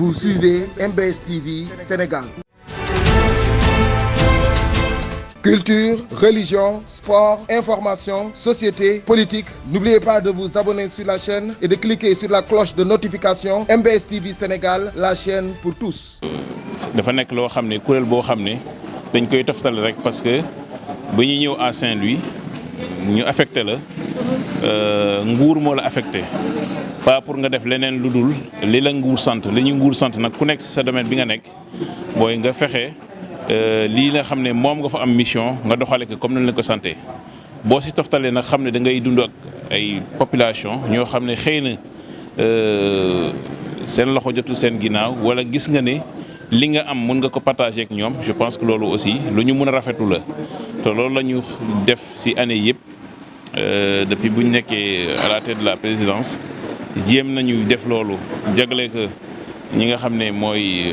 Vous suivez MBS TV Sénégal. Culture, religion, sport, information, société, politique. N'oubliez pas de vous abonner sur la chaîne et de cliquer sur la cloche de notification. MBS TV Sénégal, la chaîne pour tous. dafa nekk loo xam ne kuréel boo xam ne dañ koy toftal rek parce que bu ñu ñëw à Saint-Louis ñu affecté la nguur moo la affecté pas pour nga def leneen lu dul li la nguur sant li ñu nguur sant nag ku nekk ci sa domaine bi nga nekk booy nga fexe lii nga xam ne moom nga fa am mission nga doxale ko comme nañ la ko santé boo ci toftalee nag xam ne da ngay dund ak ay population ñoo xam ne xëy na seen loxo jotul seen ginnaaw wala gis nga ne li nga am mën nga ko partager ak ñoom je pense que loolu aussi lu ñu mën a rafetlu la te loolu la ñu def ci année yëpp depuis bu ñu nekkee à la tête de la présidence jéem nañu def loolu jagle ko ñi nga xam ne mooy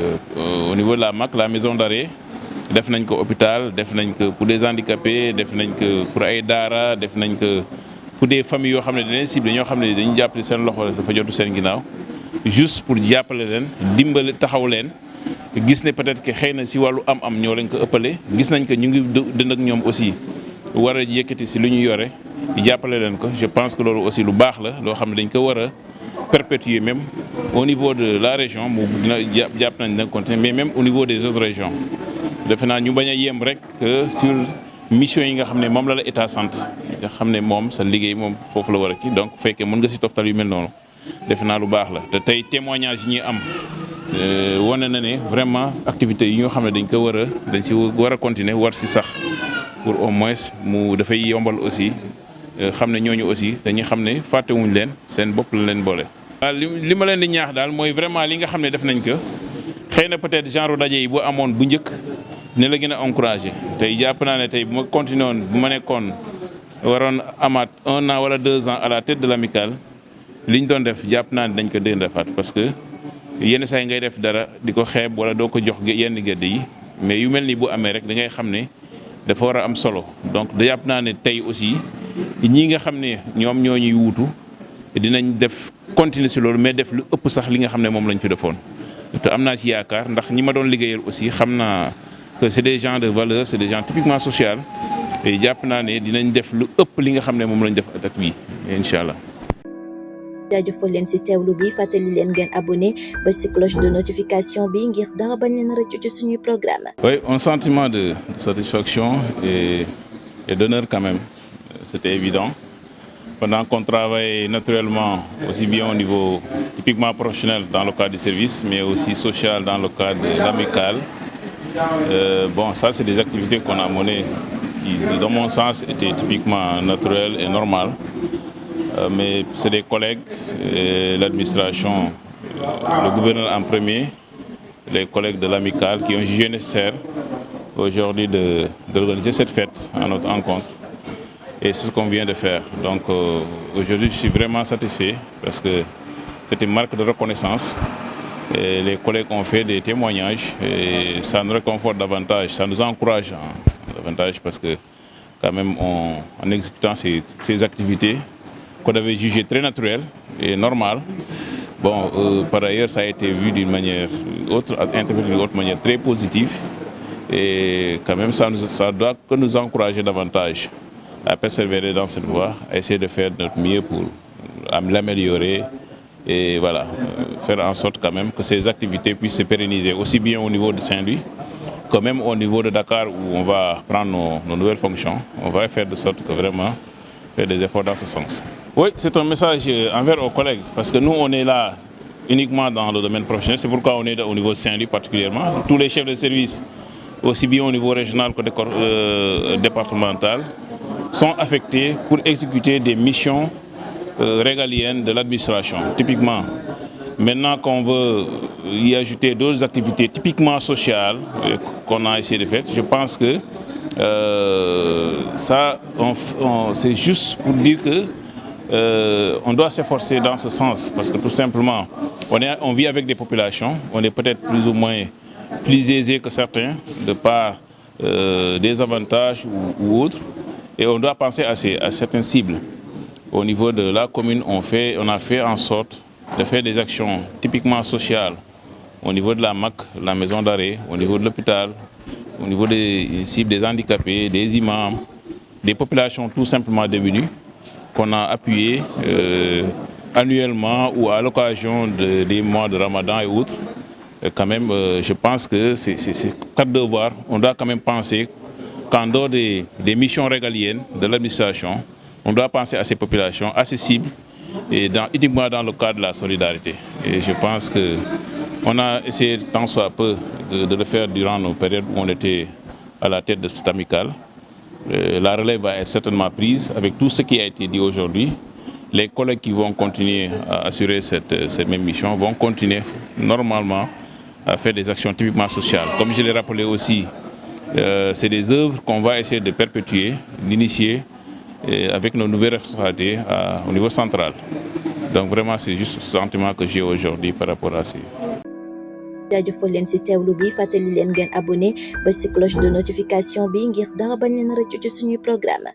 au niveau de la MAC la maison d'arrêt def nañ ko hôpital def nañ ko pour des handicapés def nañ ko pour ay daara def nañ ko pour des familles yoo xam ne dañuy ciblé ñoo xam ne dañu jàppale seen loxo dafa jotu seen ginnaaw juste pour jàppale leen dimbali taxaw leen. gis ne peut-être que xëy na ci wàllu am-am ñoo lañ ko ëppale gis nañ que ñu ngi dënd ak ñoom aussi war a yëkkati ci lu ñu yore jàppale leen ko je pense que loolu aussi lu baax la loo xam ne dañ ko war a perpétuer même au niveau de la région mu dina jàpp nañ dina continuer mais même au niveau des autres régions defe naa ñu bañ a yem rek sur mission yi nga xam ne moom la état sant nga xam ne moom sa liggéey moom foofu la war a kii donc fekkee mën nga ci toftal yu mel noonu defe naa lu baax la te tey témoignage yi ñuy am wane na ne vraiment activités yi ñoo xam ne dañ ci war a continuer war ci sax pour au moins mu dafay yombal aussi xam ne ñooñu aussi dañuy xam ne fàttewuñ leen seen bopp la leen boole. waaw li ma leen di ñaax daal mooy vraiment li nga xam ne def nañ ko xëy na peut-être genre daje yi bu amoon bu njëkk ne la gën a encourager tey jàpp naa ne tey bu ma continué woon bu ma nekkoon waroon amaat 1 an wala 2 ans à la tête de l'amicale li ñu doon def jàpp naa ne dañ ko defaat parce que. yenn saa yi ngay def dara di ko xeeb wala doo ko jox yenn gëdd yi mais yu mel ni bu amee rek da ngay xam ne dafa war a am solo donc da jàpp naa ne tey aussi ñii nga xam ne ñoom ñoo ñuy wuutu dinañ def continuer ci loolu mais def lu ëpp sax li nga xam ne moom lañ fi defoon. te am naa ci yaakaar ndax ñi ma doon liggéeyal aussi xam naa que c'est des gens de valeur c'est des gens typiquement sociaux et jàpp naa ne dinañ def lu ëpp li nga xam ne moom lañ def at bii incha allah. jaajëfal leen ci teewlu bi fàttali leen ngeen abonné ba ci cloche de notification bi ngir dara bañ leen rëccu ci suñuy programme. Oui, un sentiment de satisfaction et d'honneur quand même, c'était évident. Pendant qu'on travaille naturellement aussi bien au niveau typiquement professionnel dans le cadre du service, mais aussi social dans le cadre de l'amicale. Bon, ça c'est des activités qu'on a menées qui, dans mon sens, étaient typiquement naturelles et normales. Mais c'est des collègues, l'administration, le gouverneur en premier, les collègues de l'amicale qui ont jugé nécessaire aujourd'hui d'organiser cette fête à notre rencontre. Et c'est ce qu'on vient de faire. Donc aujourd'hui, je suis vraiment satisfait parce que c'est une marque de reconnaissance. Et les collègues ont fait des témoignages et ça nous réconforte davantage, ça nous encourage davantage parce que quand même en exécutant ces activités, qu'on avait jugé très naturel et normal. Bon, par ailleurs, ça a été vu d'une manière interprété d'une autre manière très positive. Et quand même, ça doit que nous encourager davantage à persévérer dans cette voie, à essayer de faire notre mieux pour l'améliorer et voilà, faire en sorte quand même que ces activités puissent se pérenniser aussi bien au niveau de Saint-Louis que même au niveau de Dakar où on va prendre nos nouvelles fonctions. On va faire de sorte que vraiment faire des efforts dans ce sens. Oui, c'est un message envers aux collègues, parce que nous, on est là uniquement dans le domaine professionnel. C'est pourquoi on est au niveau de Saint-Louis particulièrement. Tous les chefs de service, aussi bien au niveau régional que départemental, sont affectés pour exécuter des missions régaliennes de l'administration, typiquement. Maintenant qu'on veut y ajouter d'autres activités typiquement sociales qu'on a essayé de faire, je pense que ça, c'est juste pour dire que on doit s'efforcer dans ce sens parce que tout simplement, on vit avec des populations, on est peut-être plus ou moins plus aisés que certains de par des avantages ou autres, et on doit penser à certaines cibles. Au niveau de la commune, on a fait en sorte de faire des actions typiquement sociales au niveau de la MAC, la maison d'arrêt, au niveau de l'hôpital, au niveau des cibles des handicapés, des imams, des populations tout simplement démunies qu'on a appuyées annuellement ou à l'occasion des mois de Ramadan et autres. Quand même, je pense que c'est quatre devoirs. On doit quand même penser qu'en dehors des missions régaliennes de l'administration, on doit penser à ces populations accessibles et uniquement dans le cadre de la solidarité. Et je pense qu'on a essayé tant soit peu de le faire durant nos périodes où on était à la tête de cette amicale. La relève va être certainement prise avec tout ce qui a été dit aujourd'hui. Les collègues qui vont continuer à assurer cette même mission vont continuer normalement à faire des actions typiquement sociales. Comme je l'ai rappelé aussi, c'est des œuvres qu'on va essayer de perpétuer, d'initier avec nos nouvelles responsabilités au niveau central. Donc vraiment, c'est juste ce sentiment que j'ai aujourd'hui par rapport à ça. jaajëfal leen ci teewlu bi fàttali leen ngeen abonné ba ci cloche de notification bi ngir dara bañ leen a rëccu ci suñuy programme